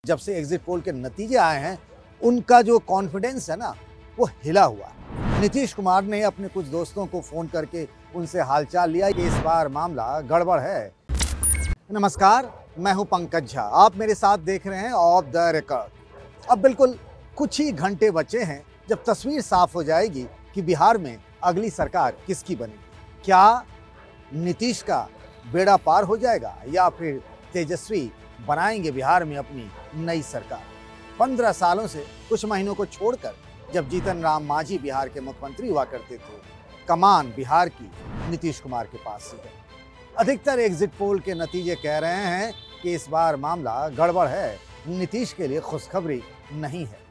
जब से exit poll के नतीजे आए हैं, उनका जो कॉन्फिडेंस है ना, वो हिला हुआ है। नीतीश कुमार ने अपने कुछ दोस्तों को फोन करके उनसे हालचाल लिया कि इस बार मामला गड़बड़ है। नमस्कार, मैं हूं पंकज झा। आप मेरे साथ देख रहे हैं ऑफ द रिकॉर्ड। अब बिल्कुल कुछ ही घंटे बचे हैं जब तस्वीर साफ हो जाएगी कि बिहार में अगली सरकार किसकी बनेगी। क्या नीतीश का बेड़ा पार हो जाएगा या फिर तेजस्वी बनाएंगे बिहार में अपनी नई सरकार। 15 सालों से कुछ महीनों को छोड़कर जब जीतन राम मांझी बिहार के मुख्यमंत्री हुआ करते थे, कमान बिहार की नीतीश कुमार के पास ही है। अधिकतर एग्जिट पोल के नतीजे कह रहे हैं कि इस बार मामला गड़बड़ है, नीतीश के लिए खुशखबरी नहीं है।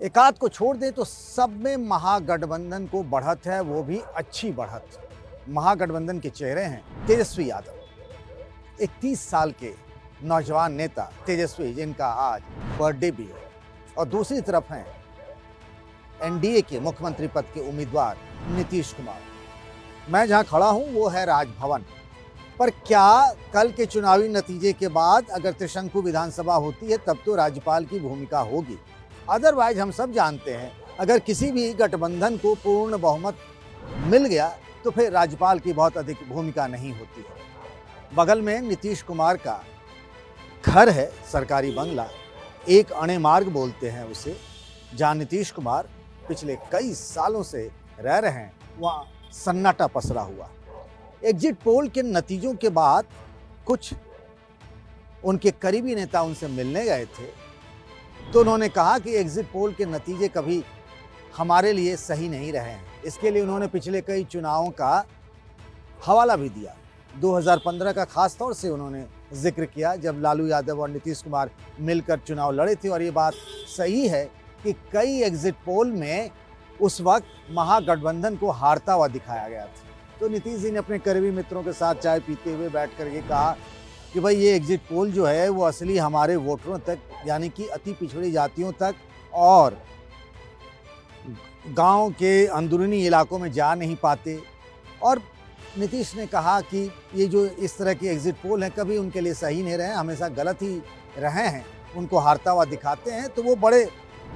एकाध को छोड़ दे तो सब में महागठबंधन को बढ़त है, वो भी अच्छी बढ़त। महागठबंधन के चेहरे हैं तेजस्वी यादव, 31 साल के नौजवान नेता तेजस्वी, जिनका आज बर्थडे भी है, और दूसरी तरफ हैं एनडीए के मुख्यमंत्री पद के उम्मीदवार नीतीश कुमार। मैं जहां खड़ा हूं वो है राजभवन। पर क्या कल के चुनावी नतीजे के बाद अगर त्रिशंकु विधानसभा होती है तब तो राज्यपाल की भूमिका होगी। अदरवाइज हम सब जानते हैं अगर किसी भी गठबंधन को पूर्ण बहुमत मिल गया तो फिर राज्यपाल की बहुत अधिक भूमिका नहीं होती है। बगल में नीतीश कुमार का घर है, सरकारी बंगला, एक अणे मार्ग बोलते हैं उसे, जहां नीतीश कुमार पिछले कई सालों से रह रहे हैं। वहाँ सन्नाटा पसरा हुआ। एग्जिट पोल के नतीजों के बाद कुछ उनके करीबी नेता उनसे मिलने गए थे तो उन्होंने कहा कि एग्जिट पोल के नतीजे कभी हमारे लिए सही नहीं रहे हैं। इसके लिए उन्होंने पिछले कई चुनावों का हवाला भी दिया। 2015 का खास तौर से उन्होंने जिक्र किया जब लालू यादव और नीतीश कुमार मिलकर चुनाव लड़े थे। और ये बात सही है कि कई एग्जिट पोल में उस वक्त महागठबंधन को हारता हुआ दिखाया गया था। तो नीतीश जी ने अपने करीबी मित्रों के साथ चाय पीते हुए बैठ कर ये कहा कि भाई ये एग्जिट पोल जो है वो असली हमारे वोटरों तक, यानी कि अति पिछड़ी जातियों तक और गांव के अंदरूनी इलाकों में जा नहीं पाते। और नीतीश ने कहा कि ये जो इस तरह के एग्जिट पोल हैं कभी उनके लिए सही नहीं रहे, हमेशा गलत ही रहे हैं, उनको हारता हुआ दिखाते हैं। तो वो बड़े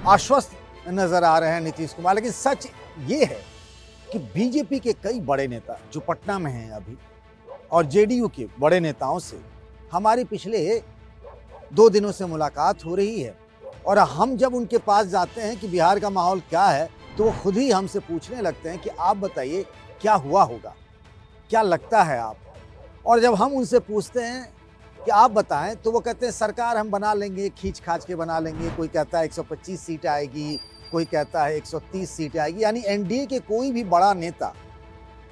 आश्वस्त नजर आ रहे हैं नीतीश कुमार। लेकिन सच ये है कि बीजेपी के कई बड़े नेता जो पटना में हैं अभी, और जेडीयू के बड़े नेताओं से हमारी पिछले 2 दिनों से मुलाकात हो रही है। और हम जब उनके पास जाते हैं कि बिहार का माहौल क्या है तो वो खुद ही हमसे पूछने लगते हैं कि आप बताइए क्या हुआ होगा, क्या लगता है आप। और जब हम उनसे पूछते हैं कि आप बताएं तो वो कहते हैं सरकार हम बना लेंगे, खींच खाच के बना लेंगे। कोई कहता है 125 सीट आएगी, कोई कहता है 130 सीट आएगी। यानी एनडीए के कोई भी बड़ा नेता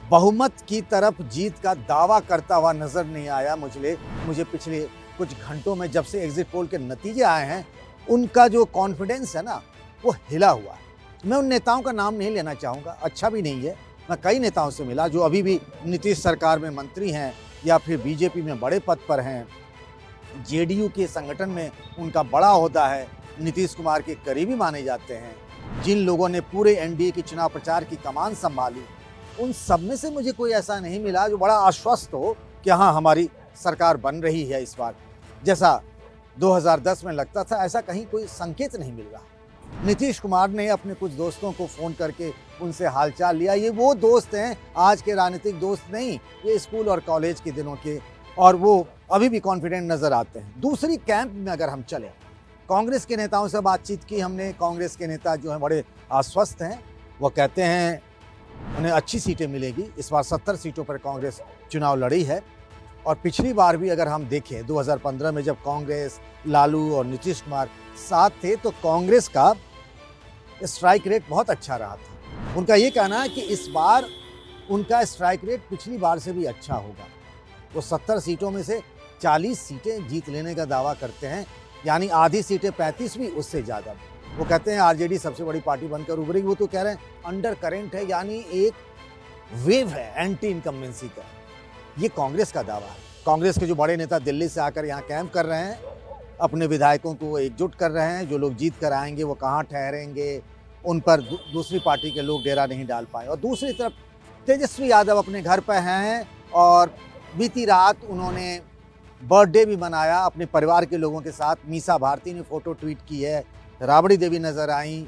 बहुमत की तरफ जीत का दावा करता हुआ नजर नहीं आया। मुझे पिछले कुछ घंटों में जब से एग्जिट पोल के नतीजे आए हैं, उनका जो कॉन्फिडेंस है ना, वो हिला हुआ है। मैं उन नेताओं का नाम नहीं लेना चाहूँगा, अच्छा भी नहीं है। मैं कई नेताओं से मिला जो अभी भी नीतीश सरकार में मंत्री हैं या फिर बीजेपी में बड़े पद पर हैं, जेडीयू के संगठन में उनका बड़ा ओहदा है, नीतीश कुमार के करीबी माने जाते हैं, जिन लोगों ने पूरे एनडीए के चुनाव प्रचार की कमान संभाली। उन सब में से मुझे कोई ऐसा नहीं मिला जो बड़ा आश्वस्त हो कि हाँ हमारी सरकार बन रही है इस बार। जैसा 2010 में लगता था, ऐसा कहीं कोई संकेत नहीं मिल रहा। नीतीश कुमार ने अपने कुछ दोस्तों को फोन करके उनसे हालचाल लिया। ये वो दोस्त हैं, आज के राजनीतिक दोस्त नहीं, ये स्कूल और कॉलेज के दिनों के, और वो अभी भी कॉन्फिडेंट नजर आते हैं। दूसरी कैंप में अगर हम चले, कांग्रेस के नेताओं से बातचीत की हमने। कांग्रेस के नेता जो हैं बड़े आश्वस्त हैं। वो कहते हैं उन्हें अच्छी सीटें मिलेगी। इस बार 70 सीटों पर कांग्रेस चुनाव लड़ी है। और पिछली बार भी अगर हम देखें 2015 में जब कांग्रेस, लालू और नीतीश कुमार साथ थे तो कांग्रेस का स्ट्राइक रेट बहुत अच्छा रहा था। उनका ये कहना है कि इस बार उनका स्ट्राइक रेट पिछली बार से भी अच्छा होगा। वो 70 सीटों में से 40 सीटें जीत लेने का दावा करते हैं, यानी आधी सीटें 35 भी, उससे ज़्यादा। वो कहते हैं आरजेडी सबसे बड़ी पार्टी बनकर उभरेगी। वो तो कह रहे हैं अंडर करेंट है, यानी एक वेव है एंटी इनकम्बेंसी का। ये कांग्रेस का दावा है। कांग्रेस के जो बड़े नेता दिल्ली से आकर यहाँ कैंप कर रहे हैं, अपने विधायकों को एकजुट कर रहे हैं। जो लोग जीत कर आएंगे वो कहाँ ठहरेंगे, उन पर दूसरी पार्टी के लोग डेरा नहीं डाल पाए। और दूसरी तरफ तेजस्वी यादव अपने घर पर हैं और बीती रात उन्होंने बर्थडे भी मनाया अपने परिवार के लोगों के साथ। मीसा भारती ने फ़ोटो ट्वीट की है, राबड़ी देवी नज़र आईं,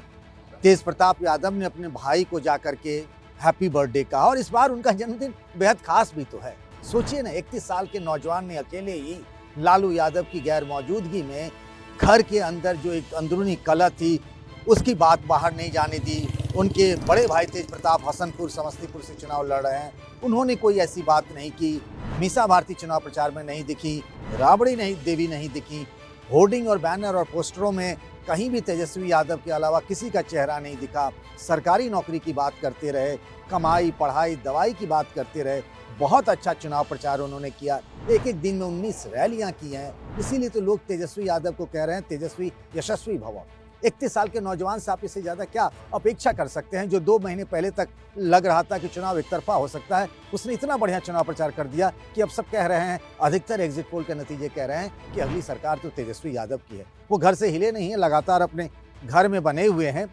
तेज प्रताप यादव ने अपने भाई को जा कर के हैप्पी बर्थडे कहा और इस बार उनका जन्मदिन बेहद खास भी तो है। सोचिए ना, 31 साल के नौजवान ने अकेले ही लालू यादव की गैर मौजूदगी में घर के अंदर जो एक अंदरूनी कलह थी उसकी बात बाहर नहीं जाने दी। उनके बड़े भाई तेज प्रताप हसनपुर समस्तीपुर से चुनाव लड़ रहे हैं, उन्होंने कोई ऐसी बात नहीं की। मीसा भारती चुनाव प्रचार में नहीं दिखी, राबड़ी देवी नहीं दिखी, होर्डिंग और बैनर और पोस्टरों में कहीं भी तेजस्वी यादव के अलावा किसी का चेहरा नहीं दिखा। सरकारी नौकरी की बात करते रहे, कमाई पढ़ाई दवाई की बात करते रहे। बहुत अच्छा चुनाव प्रचार उन्होंने किया, एक एक दिन में 19 रैलियां की हैं। इसीलिए तो लोग तेजस्वी यादव को कह रहे हैं तेजस्वी यशस्वी भव। 31 साल के नौजवान से आप इससे ज़्यादा क्या अपेक्षा कर सकते हैं? जो 2 महीने पहले तक लग रहा था कि चुनाव एक तरफा हो सकता है, उसने इतना बढ़िया चुनाव प्रचार कर दिया कि अब सब कह रहे हैं, अधिकतर एग्जिट पोल के नतीजे कह रहे हैं कि अगली सरकार तो तेजस्वी यादव की है। वो घर से हिले नहीं है, लगातार अपने घर में बने हुए हैं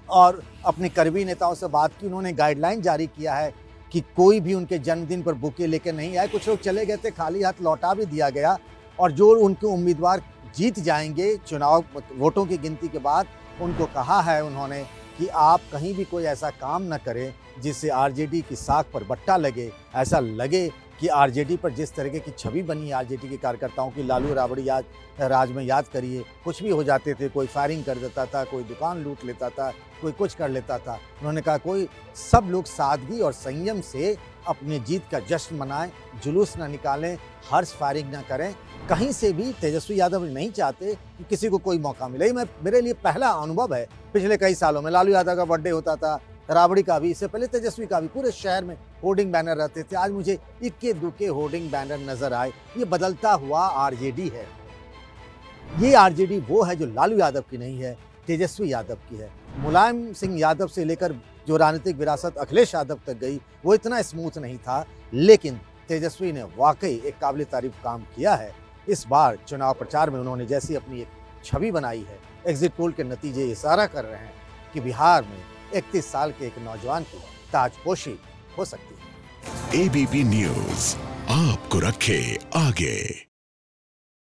और अपने करीबी नेताओं से बात की। उन्होंने गाइडलाइन जारी किया है कि कोई भी उनके जन्मदिन पर बुके लेकर नहीं आए। कुछ लोग चले गए थे, खाली हाथ लौटा भी दिया गया और जो उनके उम्मीदवार जीत जाएंगे चुनाव वोटों की गिनती के बाद, उनको कहा है उन्होंने कि आप कहीं भी कोई ऐसा काम न करें जिससे आरजेडी की साख पर बट्टा लगे, ऐसा लगे कि आरजेडी पर जिस तरीके की छवि बनी है आरजेडी के कार्यकर्ताओं की, लालू राबड़ी राज में याद करिए, कुछ भी हो जाते थे, कोई फायरिंग कर देता था, कोई दुकान लूट लेता था, कोई कुछ कर लेता था। उन्होंने कहा कोई सब लोग सादगी और संयम से अपनी जीत का जश्न मनाएं, जुलूस ना निकालें, हर्ष फायरिंग ना करें। कहीं से भी तेजस्वी यादव नहीं चाहते कि किसी को कोई मौका मिले। ये मेरे लिए पहला अनुभव है। पिछले कई सालों में लालू यादव का बर्थडे होता था, राबड़ी का भी, इससे पहले तेजस्वी का भी, पूरे शहर में होर्डिंग बैनर रहते थे। आज मुझे इक्के दुक्के होर्डिंग बैनर नजर आए। ये बदलता हुआ आरजेडी है। ये आरजेडी वो है जो लालू यादव की नहीं है, तेजस्वी यादव की है। मुलायम सिंह यादव से लेकर जो राजनीतिक विरासत अखिलेश यादव तक गई, वो इतना स्मूथ नहीं था, लेकिन तेजस्वी ने वाकई एक काबिल तारीफ काम किया है। इस बार चुनाव प्रचार में उन्होंने जैसी अपनी एक छवि बनाई है, एग्जिट पोल के नतीजे इशारा कर रहे हैं कि बिहार में 31 साल के एक नौजवान की ताजपोशी हो सकती है। एबीपी न्यूज़ आपको रखे आगे।